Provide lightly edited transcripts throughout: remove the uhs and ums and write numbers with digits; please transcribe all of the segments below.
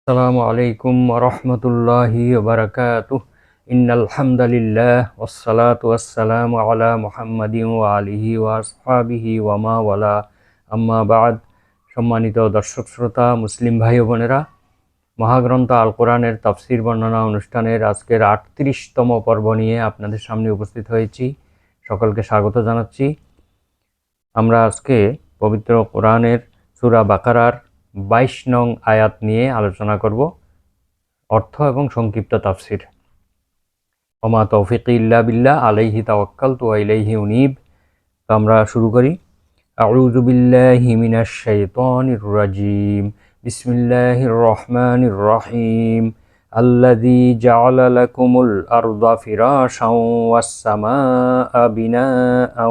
আসসালামু আলাইকুম রহমতুল্লাহি বারাকাতুহ। ইন্নাল হামদালিল্লাহ ওয়াসসালাতু ওয়াসসালামু আলা মুহাম্মাদিন ওয়া আলিহি ওয়া আসহাবিহি ওয়া মা ওয়ালা, আম্মা বাদ। সম্মানিত দর্শক শ্রোতা, মুসলিম ভাই ও বোনেরা, মহাগ্রন্থ আল কোরআনের তাফসির বর্ণনা অনুষ্ঠানের আজকের ৩৮তম পর্ব নিয়ে আপনাদের সামনে উপস্থিত হয়েছি। সকলকে স্বাগত জানাচ্ছি। আমরা আজকে পবিত্র কোরআনের সূরা বাকারার ২২ নং আয়াত নিয়ে আলোচনা করব, অর্থ এবং সংক্ষিপ্ত তাফসির। ওমা তৌফিকি ইল্লা বিল্লাহ, আলাইহি তাওয়াক্কালতু ওয়া ইলাইহি উনীব। তো আমরা শুরু করি। আউযু বিল্লাহি মিনাশ শাইতানির রাজিম। বিসমিল্লাহির রহমানির রহিম। আল্লাযী জাআলা লাকুমুল আরদা ফিরাশাও ওয়াস সামাআ বিনাআন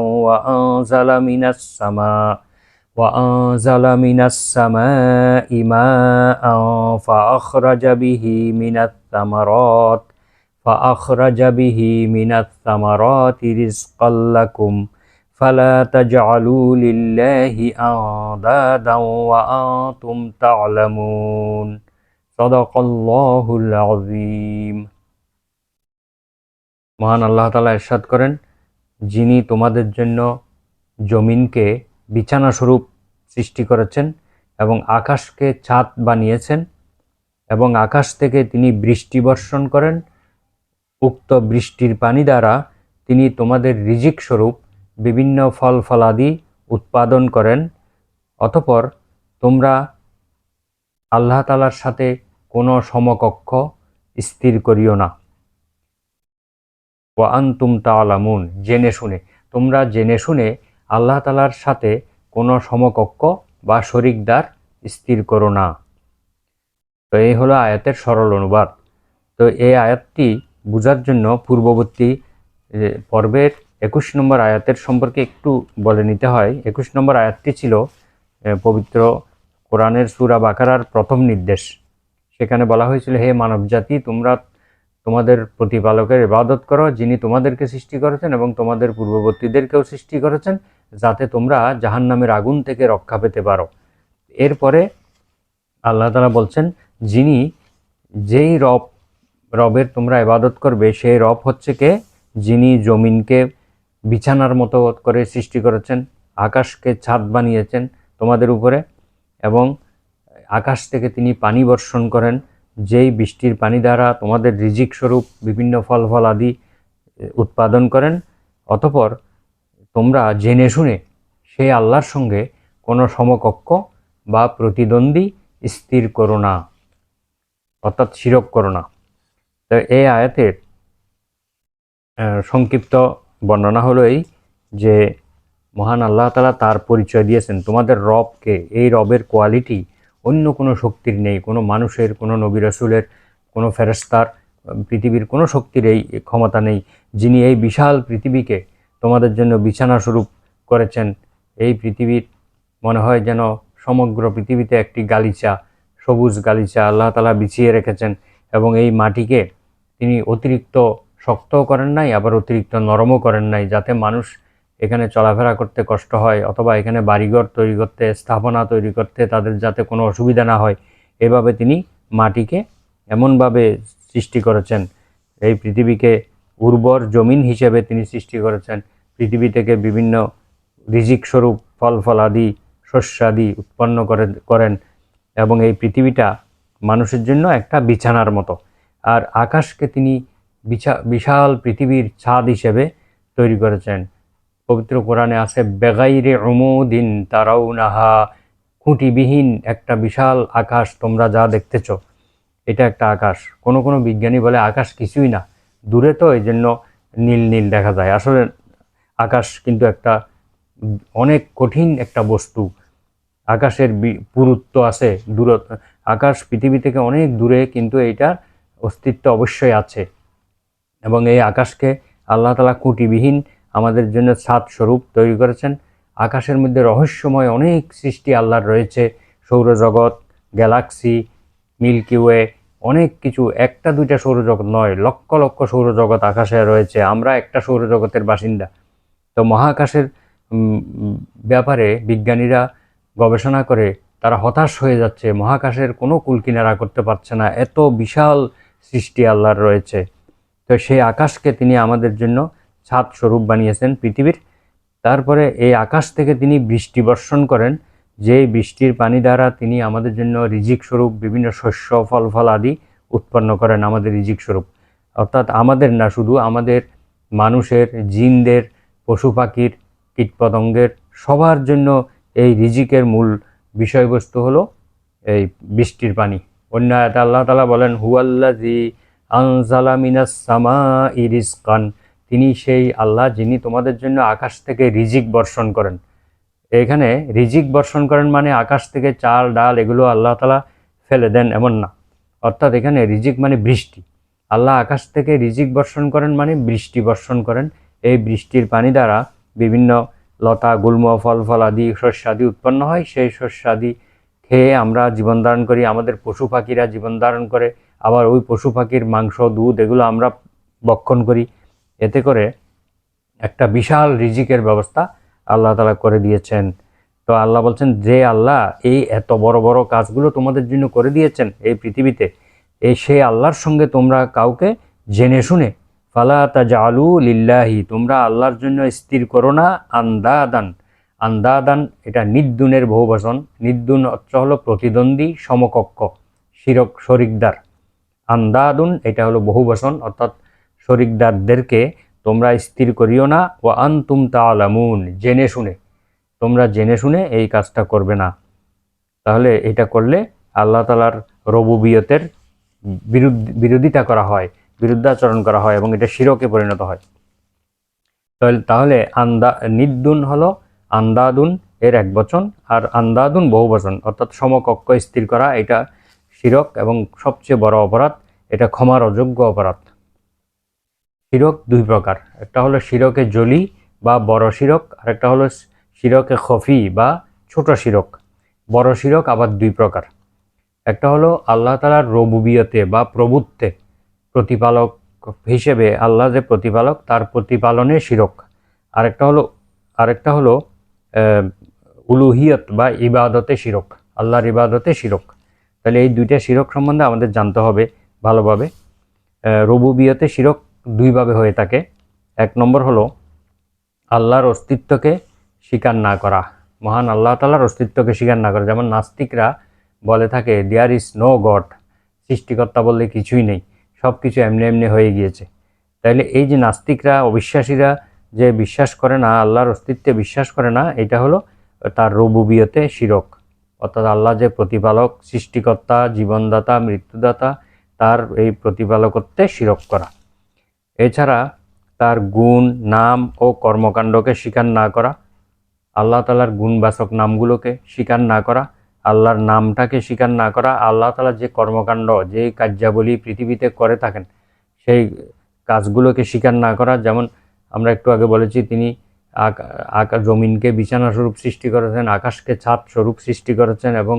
وأنزل من السماء ماء فأخرج به من الثمرات رزقا لكم فلا تجعلوا لله أندادا وأنتم تعلمون صدق الله العظيم। মহান আল্লাহ তাআলা ইরশাদ করেন, যিনি তোমাদের জন্য জমিনকে বিছানা স্বরূপ সৃষ্টি করেছেন এবং আকাশকে ছাদ বানিয়েছেন এবং আকাশ থেকে তিনি বৃষ্টি বর্ষণ করেন, উক্ত বৃষ্টির পানি দ্বারা তিনি তোমাদের রিজিক স্বরূপ বিভিন্ন ফল ফলাদি উৎপাদন করেন। অতঃপর তোমরা আল্লাহ তাআলার সাথে কোনো সমকক্ষ স্থির করিও না। ওয়া আনতুম তা'লামুন, তোমরা জেনে শুনে আল্লাহ তাআলার সাথে কোনো সমকক্ষ বা শরিকদার স্থির করো না। তো এই হলো আয়াতের সরল অনুবাদ। তো এই আয়াতটি বোঝার জন্য পূর্ববর্তী পর্বের ২১ নম্বর আয়াতের সম্পর্কে একটু বলে নিতে হয়। ২১ নম্বর আয়াতটি ছিল পবিত্র কোরআনের সূরা বাকারার প্রথম নির্দেশ। সেখানে বলা হয়েছিল, হে মানবজাতি, তোমরা তোমাদের প্রতিপালকের ইবাদত করো, যিনি তোমাদেরকে সৃষ্টি করেছেন এবং তোমাদের পূর্ববর্তীদেরকেও সৃষ্টি করেছেন, যাতে তোমরা জাহান্নামের আগুন থেকে রক্ষা পেতে পারো। এরপরে আল্লাহ তাআলা বলছেন, যেই রবের তোমরা ইবাদত করবে, সেই রব হচ্ছে কে? যিনি জমিনকে বিছানার মতো করে সৃষ্টি করেছেন, আকাশকে ছাদ বানিয়েছেন তোমাদের উপরে, এবং আকাশ থেকে তিনি পানি বর্ষণ করেন, যেই বৃষ্টির পানি দ্বারা তোমাদের রিজিক স্বরূপ বিভিন্ন ফল আদি উৎপাদন করেন। অতঃপর তোমরা জেনে শুনে সেই আল্লাহর সঙ্গে কোনো সমকক্ষ বা প্রতিদ্বন্দ্বী স্থির করো না, অর্থাৎ শিরক করো না। তো এই আয়াতের সংক্ষিপ্ত বর্ণনা হলো এই যে, মহান আল্লাহ তাআলা তার পরিচয় দিয়েছেন, তোমাদের রবকে, এই রবের কোয়ালিটি অন্য কোনো শক্তির নেই, কোনো মানুষের, কোনো নবী রাসূলের, কোনো ফেরেশতার, পৃথিবীর কোনো শক্তির এই ক্ষমতা নেই, যিনি এই বিশাল পৃথিবীকে তোমাদের জন্য বিছানা স্বরূপ করেছেন। এই পৃথিবীর মনে হয় যেন সমগ্র পৃথিবীতে একটি গালিচা, সবুজ গালিচা আল্লাহ তাআলা বিছিয়ে রেখেছেন, এবং এই মাটিকে তিনি অতিরিক্ত শক্তও করেন নাই, আবার অতিরিক্ত নরমও করেন নাই, যাতে মানুষ এখানে চলাফেরা করতে কষ্ট হয়, অথবা এখানে বাড়িঘর তৈরি করতে, স্থাপনা তৈরি করতে তাদের যাতে কোনো অসুবিধা না হয়, এভাবে তিনি মাটিকে এমনভাবে সৃষ্টি করেছেন। এই পৃথিবীকে উর্বর জমিন হিসেবে তিনি সৃষ্টি করেছেন, পৃথিবী থেকে বিভিন্ন রিজিক স্বরূপ ফলাদি, শস্যাদি উৎপন্ন করেন, এবং এই পৃথিবীটা মানুষের জন্য একটা বিছানার মতো। আর আকাশকে তিনি বিশাল পৃথিবীর ছাদ হিসেবে তৈরি করেছেন। পবিত্র কোরআনে আছে, বেগাইরে উমুদিন তারাউনাহা, খুঁটিবিহীন একটা বিশাল আকাশ তোমরা যা দেখতেছ, এটা একটা আকাশ। কোনো বিজ্ঞানী বলে আকাশ কিছুই না, দূরে তো এই জন্য নীল নীল দেখা যায়। আসলে আকাশ কিন্তু একটা অনেক কঠিন একটা বস্তু। আকাশের পুরুত্ব আছে, আকাশ পৃথিবী থেকে অনেক দূরে, কিন্তু এইটার অস্তিত্ব অবশ্যই আছে। এবং এই আকাশকে আল্লাহ তাআলা খুঁটিবিহীন আমাদের জন্য ছাদ স্বরূপ তৈরি করেছেন। আকাশের মধ্যে রহস্যময় অনেক সৃষ্টি আল্লাহর রয়েছে, সৌরজগৎ, গ্যালাক্সি, মিল্কি ওয়ে, অনেক কিছু। একটা দুইটা সৌরজগৎ নয়, লক্ষ লক্ষ সৌরজগৎ আকাশে রয়েছে। আমরা একটা সৌরজগতের বাসিন্দা। তো মহাকাশের ব্যাপারে বিজ্ঞানীরা গবেষণা করে তারা হতাশ হয়ে যাচ্ছে, মহাকাশের কোনো কুলকিনারা করতে পারছে না, এত বিশাল সৃষ্টি আল্লাহর রয়েছে। তো সেই আকাশকে তিনি আমাদের জন্য ছাদ স্বরূপ বানিয়েছেন পৃথিবীর। তারপরে এই আকাশ থেকে তিনি বৃষ্টি বর্ষণ করেন, যে বৃষ্টির পানি দ্বারা তিনি আমাদের জন্য রিজিক স্বরূপ বিভিন্ন শস্য ফল ফল আদি উৎপন্ন করেন আমাদের রিজিক স্বরূপ। অর্থাৎ আমাদের না, শুধু আমাদের মানুষের, জিনদের, পশু পাখির, কীটপতঙ্গের সবার জন্য এই রিজিকের মূল বিষয়বস্তু হলো এই বৃষ্টির পানি। অন্য আয়াতে আল্লাহ তাআলা বলেন, হুয়াল্লাযী আনজালা মিনাস সামাই রিজকান, তিনি সেই আল্লাহ যিনি তোমাদের জন্য আকাশ থেকে রিজিক বর্ষণ করেন। এখানে রিজিক বর্ষণ করেন মানে আকাশ থেকে চাল ডাল এগুলো আল্লাহ তাআলা ফেলে দেন এমন না। অর্থাৎ এখানে রিজিক মানে বৃষ্টি। আল্লাহ আকাশ থেকে রিজিক বর্ষণ করেন মানে বৃষ্টি বর্ষণ করেন। এই বৃষ্টির পানি দ্বারা বিভিন্ন লতা গুল্ম ফল ফল আদি শস্যাদি উৎপন্ন হয়। সেই শস্যাদি খেয়ে আমরা জীবন ধারণ করি, আমাদের পশু পাখিরা জীবন ধারণ করে, আবার ওই পশু পাখির মাংস দুধ এগুলো আমরা ভক্ষণ করি। এতে করে একটা বিশাল রিজিকের ব্যবস্থা আল্লাহ তাআলা করে দিয়েছেন। তো আল্লাহ বলছেন, যে আল্লাহ এই এত বড় বড় কাজগুলো তোমাদের জন্য করে দিয়েছেন এই পৃথিবীতে, এই সেই আল্লাহর সঙ্গে তোমরা কাউকে জেনে শুনে ফালা তাজালু লিল্লাহি, তোমরা আল্লাহর জন্য স্থির করো না আন্দাদান। আন্দাদান এটা নিদ্দুনের বহুবচন। নিদ্দুন অর্থ হলো প্রতিদ্বন্দ্বী, সমকক্ষ, শিরক, শরিকদার। আন্দাদুন এটা হলো বহুবচন, অর্থাৎ শরিকদারদেরকে তোমরা স্থির করিও না। ওয়া আনতুম তাআলামুন, জেনে শুনে, তোমরা জেনে শুনে এই কাজটা করবে না। তাহলে এটা করলে আল্লাহ তাআলার রুবুবিয়তের বিরোধিতা করা হয়, বিরুদ্ধাচরণ করা হয় এবং এটা শিরকে পরিণত হয়। তাহলে নিদ্দুন হলো আন্দাদুন এর এক বচন, আর আন্দাদুন বহু বচন, অর্থাৎ সমকক্ষ স্থির করা, এটা শিরক এবং সবচেয়ে বড় অপরাধ, এটা ক্ষমার অযোগ্য অপরাধ। শিরক দুই প্রকার, একটা হলো শিরকে জলি বা বড় শিরক, আর একটা হলো শিরকে খফি বা ছোট শিরক। বড় শিরক আবার দুই প্রকার, একটা হলো আল্লাহ তাআলার রুবুবিয়তে বা প্রভুত্বে প্রতিপালক হিসেবে আল্লাহ যে প্রতিপালক তার প্রতিপালনে শিরক, আরেকটা হলো উলুহিয়ত বা ইবাদতে শিরক, আল্লাহর ইবাদতে শিরক। তাহলে এই দুইটা শিরক সম্বন্ধে আমাদের জানতে হবে ভালোভাবে। রুবুবিয়তে শিরক দুইভাবে হয়ে থাকে। এক নম্বর হলো আল্লাহর অস্তিত্বকে স্বীকার না করা, মহান আল্লাহ তাআলার অস্তিত্বকে স্বীকার না করা। যেমন নাস্তিকরা বলে থাকে দেয়ার ইজ নো গড, সৃষ্টিকর্তা বললে কিছুই নেই, সব কিছু এমনি এমনি হয়ে গিয়েছে। তাইলে এই যে নাস্তিকরা, অবিশ্বাসীরা যে বিশ্বাস করে না, আল্লাহর অস্তিত্বে বিশ্বাস করে না, এটা হলো তার রুবুবিয়তে শিরক। অর্থাৎ আল্লাহ যে প্রতিপালক, সৃষ্টিকর্তা, জীবনদাতা, মৃত্যুদাতা, তার এই প্রতিপালকত্বে শিরক করা। এছাড়া তার গুণ, নাম ও কর্মকাণ্ডকে স্বীকার না করা, আল্লাহ তাআলার গুণবাচক নামগুলোকে স্বীকার না করা, আল্লাহর নামটাকে স্বীকার না করা, আল্লাহ তাআলার যে কর্মকাণ্ড, যে কার্যাবলী পৃথিবীতে করে থাকেন সেই কাজগুলোকে স্বীকার না করা। যেমন আমরা একটু আগে বলেছি, তিনি জমিনকে বিছানা স্বরূপ সৃষ্টি করেছেন, আকাশকে ছাদ স্বরূপ সৃষ্টি করেছেন এবং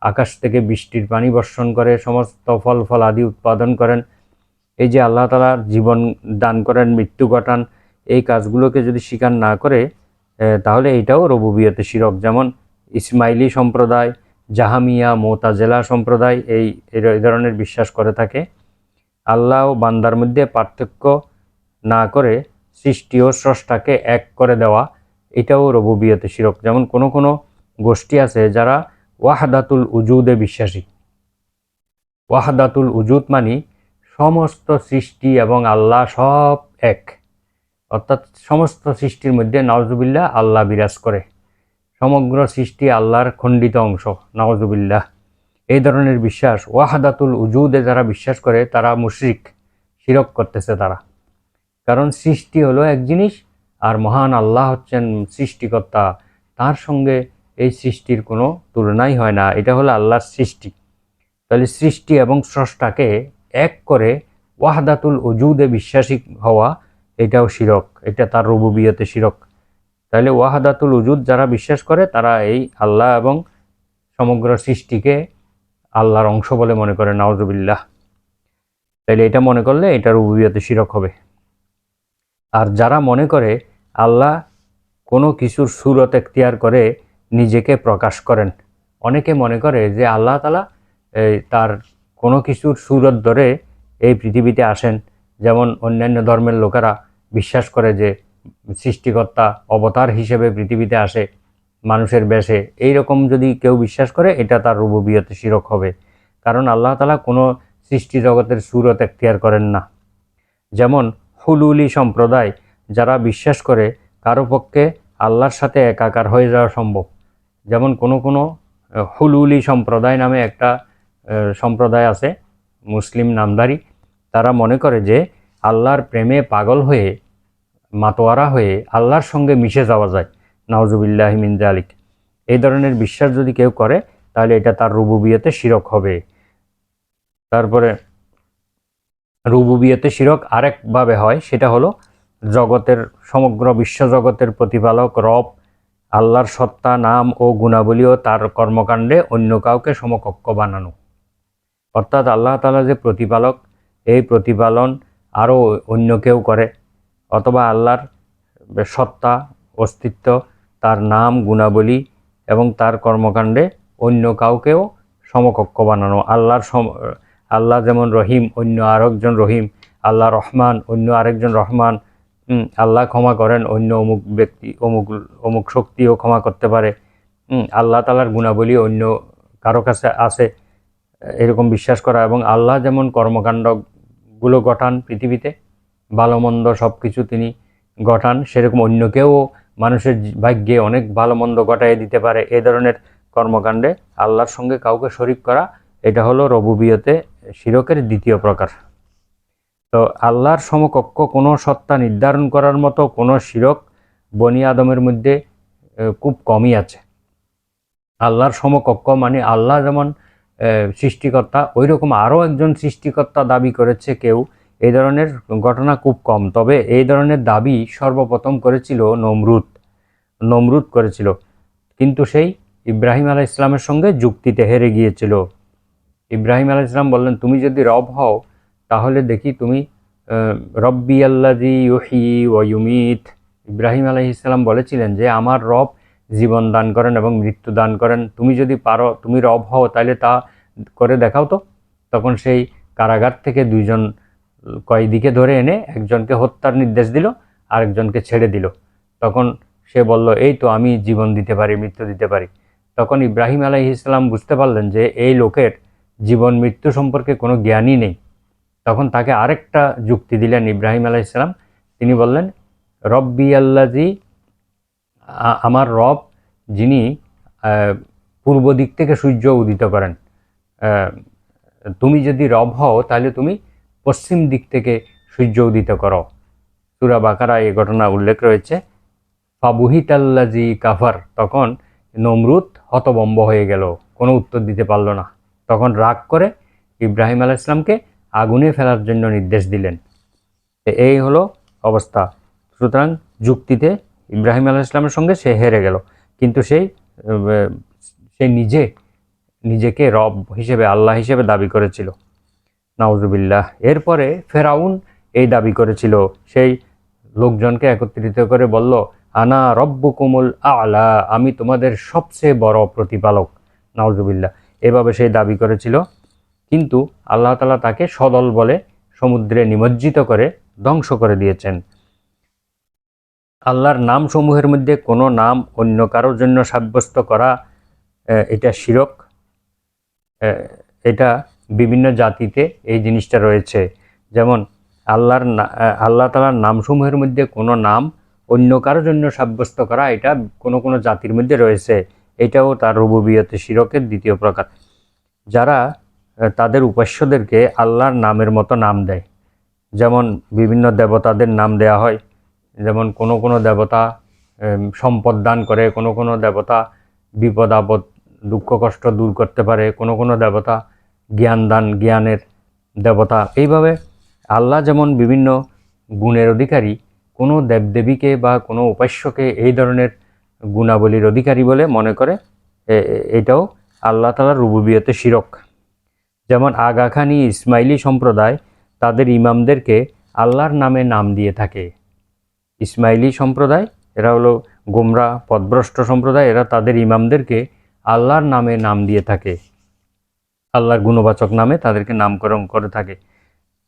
আকাশ থেকে বৃষ্টির পানি বর্ষণ করে সমস্ত ফল ফল আদি উৎপাদন করেন। এই যে আল্লাহ তাআলা জীবন দান করেন, মৃত্যু ঘটান, এই কাজগুলোকে যদি স্বীকার না করে তাহলে এটাও রুবুবিয়তে শিরক। যেমন ইসমাইলি সম্প্রদায়, জাহামিয়া, মুতাজিলা সম্প্রদায় এই ধরনের বিশ্বাস করে থাকে। আল্লাহ ও বান্দার মধ্যে পার্থক্য না করে সৃষ্টি ও স্রষ্টাকে এক করে দেওয়া, এটাও রুবুবিয়তে শিরক। যেমন কোনো কোনো গোষ্ঠী আছে যারা ওয়াহদাতুল উজুদে বিশ্বাসী। ওয়াহদাতুল উজুদ মানে সমস্ত সৃষ্টি এবং আল্লাহ সব এক, অর্থাৎ সমস্ত সৃষ্টির মধ্যে নাউজুবিল্লাহ আল্লাহ বিরাজ করে, সমগ্র সৃষ্টি আল্লাহর খণ্ডিত অংশ, নাউজুবিল্লাহ। এই ধরনের বিশ্বাস, ওয়াহদাতুল উজুদে যারা বিশ্বাস করে তারা মুশরিক, শিরক করতেছে তারা। কারণ সৃষ্টি হলো এক জিনিস আর মহান আল্লাহ হচ্ছেন সৃষ্টিকর্তা, তার সঙ্গে এই সৃষ্টির কোনো তুলনাই হয় না, এটা হলো আল্লাহর সৃষ্টি। তাহলে সৃষ্টি এবং স্রষ্টাকে এক করে ওয়াহদাতুল উজুদে বিশ্বাসী হওয়া, এটাও শিরক, এটা তার রুবুবিয়তে শিরক। তাহলে ওয়াহদাতুল উজুদ যারা বিশ্বাস করে তারা এই আল্লাহ এবং সমগ্র সৃষ্টিকে আল্লাহর অংশ বলে মনে করে, নাউজুবিল্লাহ। তাহলে এটা মনে করলে এটা রুবুবিয়তে শিরক হবে। আর যারা মনে করে আল্লাহ কোনো কিছুর সুরত এখতিয়ার করে নিজেকে প্রকাশ করেন, অনেকে মনে করে যে আল্লাহ তাআলা তার কোনো কিছুর সুরত ধরে এই পৃথিবীতে আসেন। যেমন অন্যান্য ধর্মের লোকেরা বিশ্বাস করে যে সৃষ্টিকর্তা অবতার হিসেবে পৃথিবীতে আসে মানুষের বেশে। এইরকম যদি কেউ বিশ্বাস করে, এটা তার রুবুবিয়তে শিরক হবে। কারণ আল্লাহ তাআলা কোনো সৃষ্টি জগতের সুরত এখতিয়ার করেন না। যেমন হুলুলি সম্প্রদায় যারা বিশ্বাস করে কারো পক্ষে আল্লাহর সাথে একাকার হয়ে যাওয়া সম্ভব। যেমন কোনো হুলুলি সম্প্রদায় নামে একটা সম্প্রদায় আছে মুসলিম নামধারী। তারা মনে করে যে আল্লাহর প্রেমে পাগল হয়ে মাতোয়ারা হয়ে আল্লাহর সঙ্গে মিশে যাওয়া যায়। নাউজুবিল্লাহি মিন যালিক। এই ধরনের বিশ্বাস যদি কেউ করে তাহলে এটা তার রুবুবিয়তে শিরক হবে। তারপরে রুবুবিয়তে শিরক আরেকভাবে হয়, সেটা হলো জগতের সমগ্র বিশ্বজগতের প্রতিপালক রব আল্লাহর সত্তা, নাম ও গুণাবলী ও তার কর্মকাণ্ডে অন্য কাউকে সমকক্ষ বানানো। অর্থাৎ আল্লাহ তাআলা যে প্রতিপালক, এই প্রতিপালন আরও অন্য কেউ করে, অথবা আল্লাহর সত্তা, অস্তিত্ব, তার নাম, গুণাবলী এবং তার কর্মকাণ্ডে অন্য কাউকেও সমকক্ষ বানানো। আল্লাহ যেমন রহিম, অন্য আরেকজন রহিম। আল্লাহ রহমান, অন্য আরেকজন রহমান। আল্লাহ ক্ষমা করেন, অন্য অমুক ব্যক্তি অমুক শক্তিও ক্ষমা করতে পারে। আল্লাহ তাআলার গুণাবলী অন্য কারো কাছে আছে, এরকম বিশ্বাস করা। এবং আল্লাহ যেমন কর্মকাণ্ডগুলো গঠান পৃথিবীতে, ভালো মন্দ সব কিছু তিনি গঠান, সেরকম অন্য কেউ মানুষের ভাগ্যে অনেক ভালো মন্দ ঘটাইয়ে দিতে পারে। এ ধরনের কর্মকাণ্ডে আল্লাহর সঙ্গে কাউকে শরিক করা, এটা হলো রুবুবিয়তে শিরকের দ্বিতীয় প্রকার। তো আল্লাহর সমকক্ষ কোনো সত্তা নির্ধারণ করার মতো কোনো শিরক বনি আদমের মধ্যে খুব কমই আছে। আল্লাহর সমকক্ষ মানে আল্লাহ যেমন সৃষ্টিকর্তা, ওই রকম আরও একজন সৃষ্টিকর্তা দাবি করেছে কেউ, এই ধরনের ঘটনা খুব কম। তবে এই ধরনের দাবি সর্বপ্রথম করেছিল নমরুদ করেছিল, কিন্তু সেই ইব্রাহিম আলাইহিস সালামের সঙ্গে যুক্তিতে হেরে গিয়েছিল। ইব্রাহিম আলাইহিস সালাম বললেন, তুমি যদি রব হও তাহলে দেখি তুমি রব্বি আল্লাযী ইউহয়ী ওয়া ইউমীত। ইব্রাহিম আলাইহিস সালাম বলেছিলেন যে আমার রব জীবন দান করেন এবং মৃত্যু দান করেন। তুমি যদি পারো, তুমি রব হও, তাহলে তা করে দেখাও তো। তখন সেই কারাগার থেকে দুইজন কয়েদিকে ধরে এনে একজনকে হত্যার নির্দেশ দিল, আরেকজনকে ছেড়ে দিল। তখন সে বলল, এই তো আমি জীবন দিতে পারি, মৃত্যু দিতে পারি। তখন ইব্রাহিম আলাইহিস সালাম বুঝতে পারলেন যে এই লোকের জীবন মৃত্যু সম্পর্কে কোনো জ্ঞানই নেই। তখন তাকে আরেকটা যুক্তি দিলেন ইব্রাহিম আলাইহিস সালাম। তিনি বললেন, রব্বি আল্লাযী, আমার রব যিনি পূর্ব দিক থেকে সূর্য উদিত করেন। তুমি যদি রব হও তাহলে তুমি পশ্চিম দিক থেকে সূর্য উদিত করো। সূরা বাকারায় এই ঘটনা উল্লেখ রয়েছে। ফাবুহিতাল্লাযী কাফার, তখন নমরুদ হতভম্ব হয়ে গেল, কোনো উত্তর দিতে পারল না। তখন রাগ করে ইব্রাহিম আলাইহিস সালামকে আগুনে ফেলার জন্য নির্দেশ দিলেন। এই হলো অবস্থা। সুতরাং যুক্তিতে ইব্রাহিম আলাইহিস সালামের সঙ্গে সে হেরে গেল, কিন্তু সে নিজেকে রব হিসেবে, আল্লাহ হিসেবে দাবি করেছিল। নাউজুবিল্লাহ। এরপরে ফেরাউন এই দাবি করেছিল। সেই লোকজনকে একত্রিত করে বলল, আনা রব্বুকুমুল আ'লা, আমি তোমাদের সবচেয়ে বড় প্রতিপালক। নাউজুবিল্লাহ। এভাবে সেই দাবি করেছিল। কিন্তু আল্লাহ তাআলা তাকে সদল বলে সমুদ্রে নিমজ্জিত করে ধ্বংস করে দিয়েছেন। আল্লাহর নাম সমূহের মধ্যে কোনো নাম অন্য কারোর জন্য সাব্যস্ত করা, এটা শিরক। এটা বিভিন্ন জাতিতে এই জিনিসটা রয়েছে। যেমন আল্লাহ তাআলার নামসমূহের মধ্যে কোনো নাম অন্য কারোর জন্য সাব্যস্ত করা, এটা কোনো জাতির মধ্যে রয়েছে। এটাও তার রুবুবিয়তে শিরকের দ্বিতীয় প্রকার। যারা তাদের উপাস্যদেরকে আল্লাহর নামের মতো নাম দেয়, যেমন বিভিন্ন দেবতাদের নাম দেয়া হয়। যেমন কোনো দেবতা সম্পদ দান করে, কোনো দেবতা বিপদ আপদ দুঃখ কষ্ট দূর করতে পারে, কোনো দেবতা জ্ঞানের দেবতা। এইভাবে আল্লাহ যেমন বিভিন্ন গুণের অধিকারী, কোনো দেবদেবীকে বা কোনো উপাস্যকে এই ধরনের গুণাবলীর অধিকারী বলে মনে করে, এটাও আল্লাহ তাআলার রুবুবিয়তে শিরক। যেমন আগাখানি ইসমাইলি সম্প্রদায় তাদের ইমামদেরকে আল্লাহর নামে নাম দিয়ে থাকে। ইসমাইলি সম্প্রদায়, এরা হলো গোমরা পথভ্রষ্ট সম্প্রদায়, এরা তাদের ইমামদেরকে আল্লাহর নামে নাম দিয়ে থাকে, আল্লাহর গুণবাচক নামে তাদেরকে নামকরণ করে থাকে।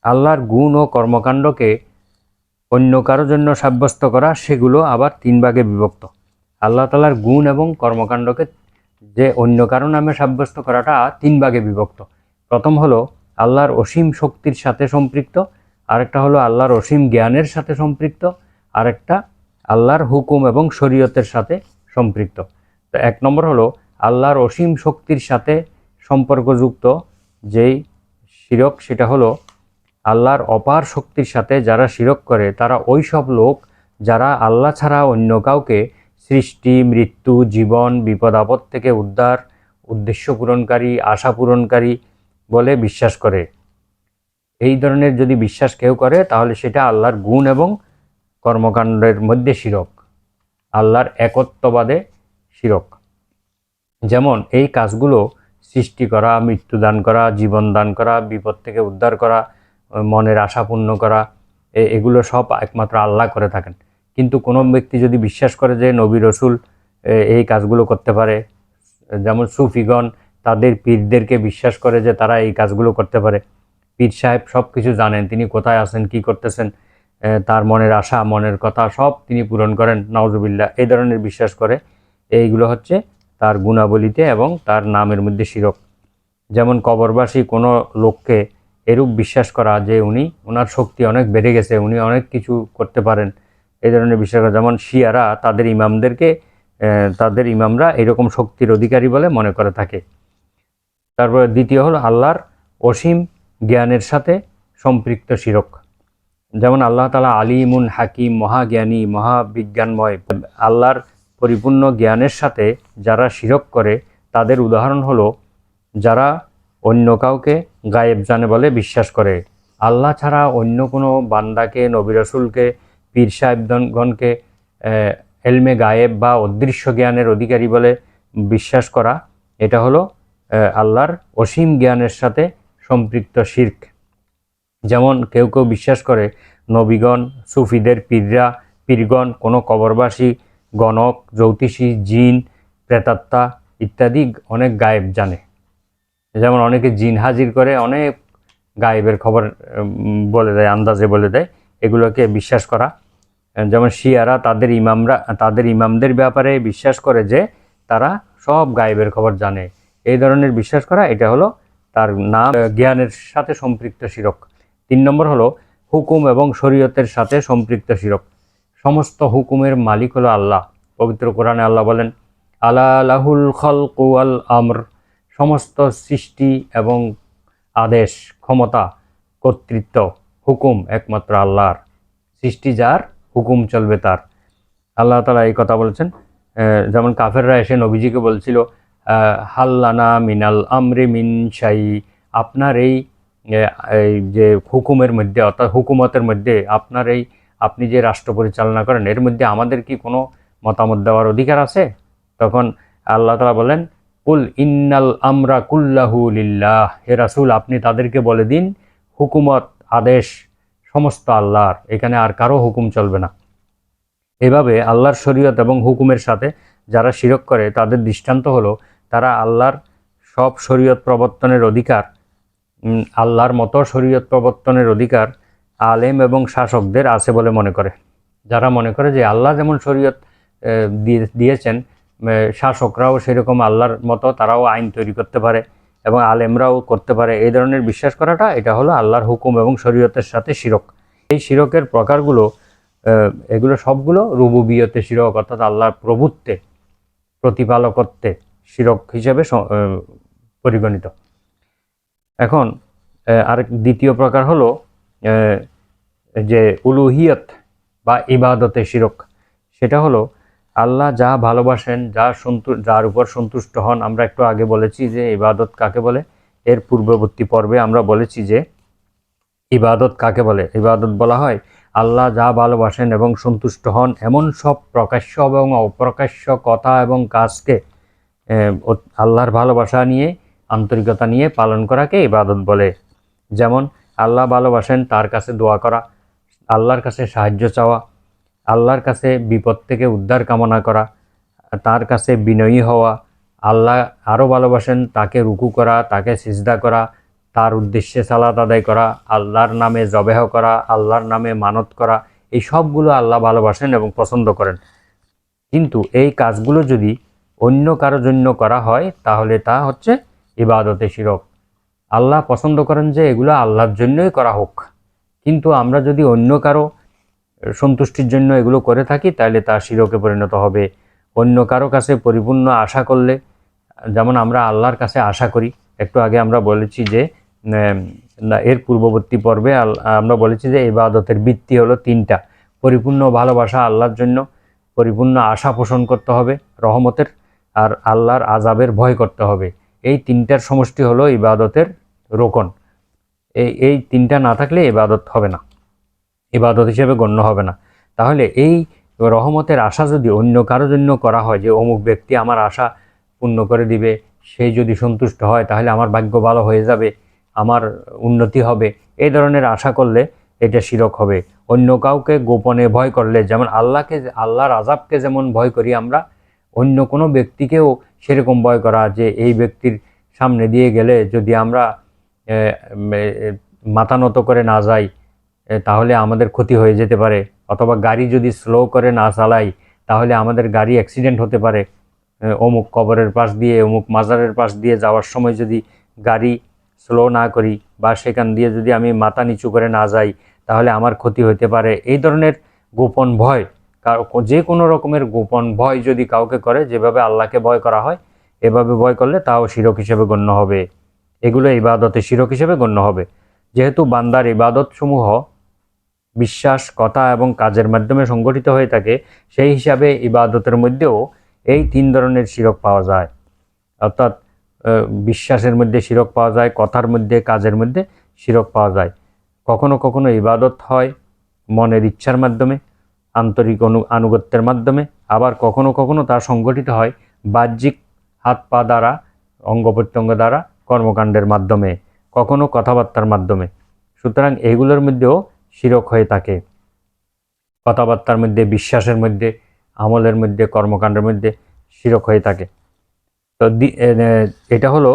আল্লাহর গুণ ও কর্মকাণ্ডকে অন্য কারোর জন্য সাব্যস্ত করা, সেগুলো আবার 3 ভাগে বিভক্ত। আল্লাহ তাআলার গুণ এবং কর্মকাণ্ডকে যে অন্য কারো নামে সাব্যস্ত করাটা 3 ভাগে বিভক্ত। প্রথম হলো আল্লাহর অসীম শক্তির সাথে সম্পৃক্ত, আরেকটা হলো আল্লাহর অসীম জ্ঞানের সাথে সম্পৃক্ত, আরেকটা আল্লাহর হুকুম এবং শরীয়তের সাথে সম্পৃক্ত। তো 1 নম্বর হলো আল্লাহর অসীম শক্তির সাথে সম্পর্কযুক্ত যেই শিরক, সেটা হলো আল্লাহর অপার শক্তির সাথে যারা শিরক করে তারা ওই সব লোক যারা আল্লাহ ছাড়া অন্য কাউকে সৃষ্টি, মৃত্যু, জীবন, বিপদ আপদ থেকে উদ্ধার, উদ্দেশ্য পূরণকারী, আশা পূরণকারী বলে বিশ্বাস করে। এই ধরনের যদি বিশ্বাস কেউ করে তাহলে সেটা আল্লাহর গুণ এবং কর্মকাণ্ডের মধ্যে শিরক, আল্লাহর একত্ববাদে শিরক। যেমন এই কাজগুলো সৃষ্টি করা, মৃত্যু দান করা, জীবন দান করা, বিপদ থেকে উদ্ধার করা, মনের আশা পূর্ণ করা, এগুলো সব একমাত্র আল্লাহ করে থাকেন। কিন্তু কোনো ব্যক্তি যদি বিশ্বাস করে যে নবী রসুল এই কাজগুলো করতে পারে, যেমন সুফিগণ তাদের পীরদেরকে বিশ্বাস করে যে তারা এই কাজগুলো করতে পারে, পীর সাহেব সব কিছু জানেন, তিনি কোথায় আছেন, কি করতেছেন, তার মনের আশা, মনের কথা সব তিনি পূরণ করেন, নাউজুবিল্লাহ, এই ধরনের বিশ্বাস করে, এইগুলো হচ্ছে তার গুণাবলীতে এবং তার নামের মধ্যে শিরক। যেমন কবরবাসী কোনো লোককে এরূপ বিশ্বাস করা যে ওনার শক্তি অনেক বেড়ে গেছে, উনি অনেক কিছু করতে পারেন, এই ধরনের বিশ্বাস করা। যেমন শিয়ারা তাদের ইমামরা এরকম শক্তির অধিকারী বলে মনে করে থাকে। তারপরে দ্বিতীয় হলো আল্লাহর অসীম জ্ঞানের সাথে সম্পৃক্ত শিরক। যেমন আল্লাহ তাআলা আলিমুন হাকিম, মহাজ্ঞানী, মহাবিজ্ঞানময়। আল্লাহর পরিপূর্ণ জ্ঞানের সাথে যারা শিরক করে তাদের উদাহরণ হলো যারা অন্য কাউকে গায়েব জানে বলে বিশ্বাস করে। আল্লাহ ছাড়া অন্য কোনো বান্দাকে, নবী রাসূলকে, পীর সাহেবগণকে এলমে গায়েব বা অদৃশ্য জ্ঞানের অধিকারী বলে বিশ্বাস করা, এটা হলো আল্লাহর অসীম জ্ঞানের সাথে সম্পৃক্ত শিরক। যেমন কেউ কেউ বিশ্বাস করে নবীগণ, সুফিদের পীরগণ কোনো কবরবাসী, গণক, জ্যোতিষী, জিন, প্রেতাত্মা ইত্যাদি অনেক গায়েব জানে। যেমন অনেকে জিন হাজির করে অনেক গায়েবের খবর বলে দেয়, আন্দাজে বলে দেয়, এগুলোকে বিশ্বাস করা। যেমন শিয়ারা তাদের ইমামদের ব্যাপারে বিশ্বাস করে যে তারা সব গায়েবের খবর জানে, এই ধরনের বিশ্বাস করা, এটা হলো তার নাম জ্ঞানের সাথে সম্পৃক্ত শিরক। 3 নম্বর হলো হুকুম এবং শরীয়তের সাথে সম্পৃক্ত শিরক। সমস্ত হুকুমের মালিক হলো আল্লাহ। পবিত্র কোরআনে আল্লাহ বলেন, আলা লাহুল খালকু ওয়াল আমর, সমস্ত সৃষ্টি এবং আদেশ, ক্ষমতা, কর্তৃত্ব, হুকুম একমাত্র আল্লাহর। সৃষ্টি যার, হুকুম চলবে তার। আল্লাহ তাআলা এই কথা বলেছেন। যেমন কাফেররা এসে নবীজিকে বলছিল, হাল্লানা মিনাল আমরি মিন শাই, আপনার এই যে হুকুমের মধ্যে, অর্থাৎ হুকুমতের মধ্যে, আপনি যে রাষ্ট্র পরিচালনা করেন এর মধ্যে আমাদের কি কোনো মতামত দেওয়ার অধিকার আছে? তখন আল্লাহ তাআলা বলেন, কুল ইন্নাল আমরা কুল্লাহু লিল্লাহ, হে রাসূল আপনি তাদেরকে বলে দিন হুকুমত, আদেশ সমস্ত আল্লাহর, এখানে আর কারো হুকুম চলবে না। এভাবে আল্লাহর শরীয়ত এবং হুকুমের সাথে যারা শিরক করে তাদের দৃষ্টান্ত হলো তারা আল্লাহর সব শরীয়ত প্রবর্তনের অধিকার, আল্লাহর মতো শরীয়ত প্রবর্তনের অধিকার আলেম এবং শাসকদের আছে বলে মনে করে। যারা মনে করে যে আল্লাহ যেমন শরীয়ত দিয়েছেন, শাসকরাও সেরকম আল্লাহর মতো তারাও আইন তৈরি করতে পারে এবং আলেমরাও করতে পারে, এই ধরনের বিশ্বাস করাটা, এটা হলো আল্লাহর হুকুম এবং শরীয়তের সাথে শিরক। এই শিরকের প্রকারগুলো, এগুলো সবগুলো রুবুবিয়তে শিরক, অর্থাৎ আল্লাহর প্রভুত্বে, প্রতিপালকত্বে শিরক হিসেবে পরিগণিত। এখন আরেক দ্বিতীয় প্রকার হলো যে উলুহিয়ত বা ইবাদতে শিরক। সেটা হলো আল্লাহ যা ভালোবাসেন, যার উপর সন্তুষ্ট হন। আমরা একটু আগে বলেছি যে ইবাদত কাকে বলে, এর পূর্ববর্তী পর্বে আমরা বলেছি যে ইবাদত কাকে বলে। ইবাদত বলা হয় আল্লাহ যা ভালোবাসেন এবং সন্তুষ্ট হন এমন সব প্রকাশ্য এবং অপ্রকাশ্য কথা এবং কাজকে আল্লাহর ভালোবাসা নিয়ে, আন্তরিকতা নিয়ে পালন করাকে ইবাদত বলে। যেমন আল্লাহ ভালোবাসেন তার কাছে দোয়া করা, আল্লাহর কাছে সাহায্য চাওয়া, আল্লাহর কাছে বিপদ থেকে উদ্ধার কামনা করা, তার কাছে বিনয়ী হওয়া, আল্লাহ আরও ভালোবাসেন তাকে রুকু করা, তাকে সিজদা করা, তার উদ্দেশ্যে সালাত আদায় করা, আল্লাহর নামে জবেহ করা, আল্লাহর নামে মানত করা, এই সবগুলো আল্লাহ ভালোবাসেন এবং পছন্দ করেন। কিন্তু এই কাজগুলো যদি অন্য কারোর জন্য করা হয় তাহলে তা হচ্ছে ইবাদতে শিরক। আল্লাহ পছন্দ করেন যে এগুলো আল্লাহর জন্যই করা হোক, কিন্তু আমরা যদি অন্য কারো সন্তুষ্টির জন্য এগুলো করে থাকি তাহলে তা শিরকে পরিণত হবে। অন্য কারো কাছে পরিপূর্ণ আশা করলে, যেমন আমরা আল্লাহর কাছে আশা করি, একটু আগে আমরা বলেছি যে এর পূর্ববর্তী পর্বে আমরা বলেছি যে ইবাদতের ভিত্তি হলো তিনটা: পরিপূর্ণ ভালোবাসা আল্লাহর জন্য, পরিপূর্ণ আশা পোষণ করতে হবে রহমতের, আর আল্লাহর আযাবের ভয় করতে হবে। এই তিনটার সমষ্টি হলো ইবাদতের রোকন। এই তিনটা না থাকলে ইবাদত হবে না, ইবাদত হিসেবে গণ্য হবে না। তাহলে এই রহমতের আশা যদি অন্য কারোর জন্য করা হয়, যে অমুক ব্যক্তি আমার আশা পূর্ণ করে দিবে, সেই যদি সন্তুষ্ট হয় তাহলে আমার ভাগ্য ভালো হয়ে যাবে, আমার উন্নতি হবে, এই ধরনের আশা করলে এটা শিরক হবে। অন্য কাউকে গোপনে ভয় করলে, যেমন আল্লাহর আযাবকে যেমন ভয় করি আমরা, অন্য কোনো ব্যক্তিকেও সেরকম ভয় করা, যে এই ব্যক্তির সামনে দিয়ে গেলে যদি আমরা মাথা নত করে না যাই তাহলে আমাদের ক্ষতি হয়ে যেতে পারে, অথবা গাড়ি যদি স্লো করে না চালাই তাহলে আমাদের গাড়ি অ্যাক্সিডেন্ট হতে পারে। অমুক কবরের পাশ দিয়ে, অমুক মাজারের পাশ দিয়ে যাওয়ার সময় যদি গাড়ি স্লো না করি, বা সেখান দিয়ে যদি আমি মাথা নিচু করে না যাই তাহলে আমার ক্ষতি হতে পারে। এই ধরনের গোপন ভয়, যে কোনো রকমের গোপন ভয় যদি কাউকে করে, যেভাবে আল্লাহকে ভয় করা হয় এভাবে ভয় করলে তাও শিরক হিসেবে গণ্য হবে। এগুলো ইবাদতে শিরক হিসেবে গণ্য হবে। যেহেতু বান্দার ইবাদত সমূহ বিশ্বাস, কথা এবং কাজের মাধ্যমে সংগঠিত হয়ে থাকে, সেই হিসাবে ইবাদতের মধ্যেও এই তিন ধরনের শিরক পাওয়া যায়। অর্থাৎ বিশ্বাসের মধ্যে শিরক পাওয়া যায়, কথার মধ্যে, কাজের মধ্যে শিরক পাওয়া যায়। কখনো কখনো ইবাদত হয় মনের ইচ্ছার মাধ্যমে, আন্তরিক আনুগত্যের মাধ্যমে, আবার কখনো কখনো তা সংগঠিত হয় বাহ্যিক হাত পা দ্বারা, অঙ্গ প্রত্যঙ্গ দ্বারা, কর্মকাণ্ডের মাধ্যমে, কখনো কথাবার্তার মাধ্যমে। সুতরাং এগুলোর মধ্যেও শিরক হয়ে থাকে। কথাবার্তার মধ্যে, বিশ্বাসের মধ্যে, আমলের মধ্যে, কর্মকাণ্ডের মধ্যে শিরক হয়ে থাকে। তো এটা হলো,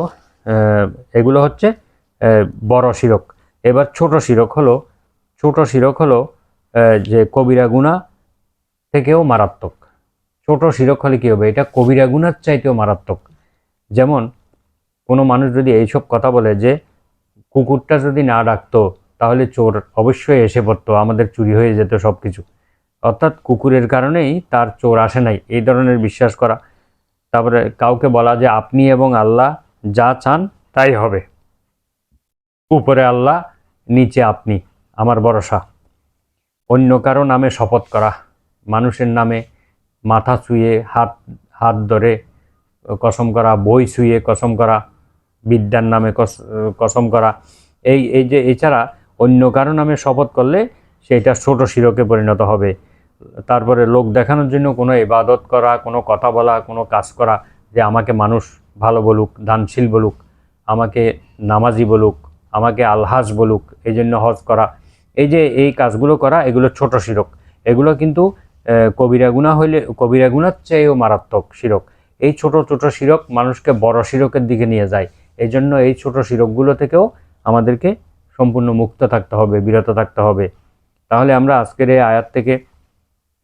এগুলো হচ্ছে বড় শিরক। এবার ছোট শিরক হলো যে কবিরা গুনাহ থেকেও মারাত্মক। ছোট শিরক হলে কী হবে? এটা কবিরা গুনার চাইতেও মারাত্মক। যেমন কোনো মানুষ যদি এইসব কথা বলে যে কুকুরটা যদি না ডাকতো তাহলে চোর অবশ্যই এসে পড়তো, আমাদের চুরি হয়ে যেত সব কিছু, অর্থাৎ কুকুরের কারণেই তার চোর আসে নাই, এই ধরনের বিশ্বাস করা। তারপরে কাউকে বলা যে আপনি এবং আল্লাহ যা চান তাই হবে, উপরে আল্লাহ, নিচে আপনি, আমার ভরসা। অন্য কারো নামে শপথ করা, মানুষের নামে মাথা ছুঁয়ে, হাত ধরে কসম করা, বই ছুঁয়ে কসম করা, বিদ্যার নামে কসম করা, এই যে এছাড়া অন্য কারো নামে শপথ করলে সেটা ছোট শিরকে পরিণত হবে। তারপরে লোক দেখানোর জন্য কোনো ইবাদত করা, কোনো কথা বলা, কোনো কাজ করা, যে আমাকে মানুষ ভালো বলুক, দানশীল বলুক, আমাকে নামাজি বলুক, আমাকে আলহাজ বলুক, এই জন্য হজ করা, এই যে এই কাজগুলো করা, এগুলো ছোট শিরক। এগুলো কিন্তু কবিরা গুনাহ হইলে কবিরা গুনার চেয়েও মারাত্মক শিরক। এই ছোট ছোট শিরক মানুষকে বড় শিরকের দিকে নিয়ে যায়। এই জন্য এই ছোট শিরকগুলো থেকেও আমাদেরকে সম্পূর্ণ মুক্ত থাকতে হবে, বিরত থাকতে হবে। তাহলে আমরা আজকের এই আয়াত থেকে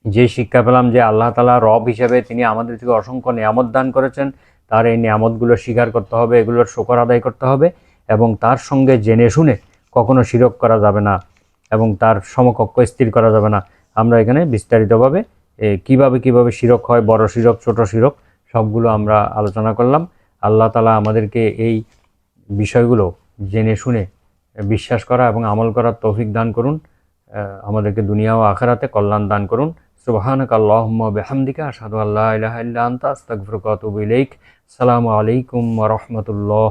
যে শিক্ষা পেলাম যে আল্লাহ তাআলা রব হিসেবে তিনি আমাদের থেকে অসংখ্য নিয়ামত দান করেছেন, তার এই নিয়ামতগুলো স্বীকার করতে হবে, এগুলোর শুকর আদায় করতে হবে, এবং তার সঙ্গে জেনে শুনে কখনো শিরক করা যাবে না, এবং তার সমকক্ষ স্থির করা যাবে না। আমরা এখানে বিস্তারিতভাবে কিভাবে শিরক হয়, বড় শিরক, ছোট শিরক, সবগুলো আমরা আলোচনা করলাম। আল্লাহ তাআলা আমাদেরকে এই বিষয়গুলো জেনে শুনে বিশ্বাস করা এবং আমল করার তৌফিক দান করুন। আমাদেরকে দুনিয়া ও আখিরাতে কল্যাণ দান করুন। সুবহানাকা আল্লাহুম্মা বিহামদিকা আশহাদু আল্লা ইলাহা ইল্লা আনতা আস্তাগফিরুকা ওয়া আতুবু ইলাইক। আসসালামু আলাইকুম ওয়া রাহমাতুল্লাহ।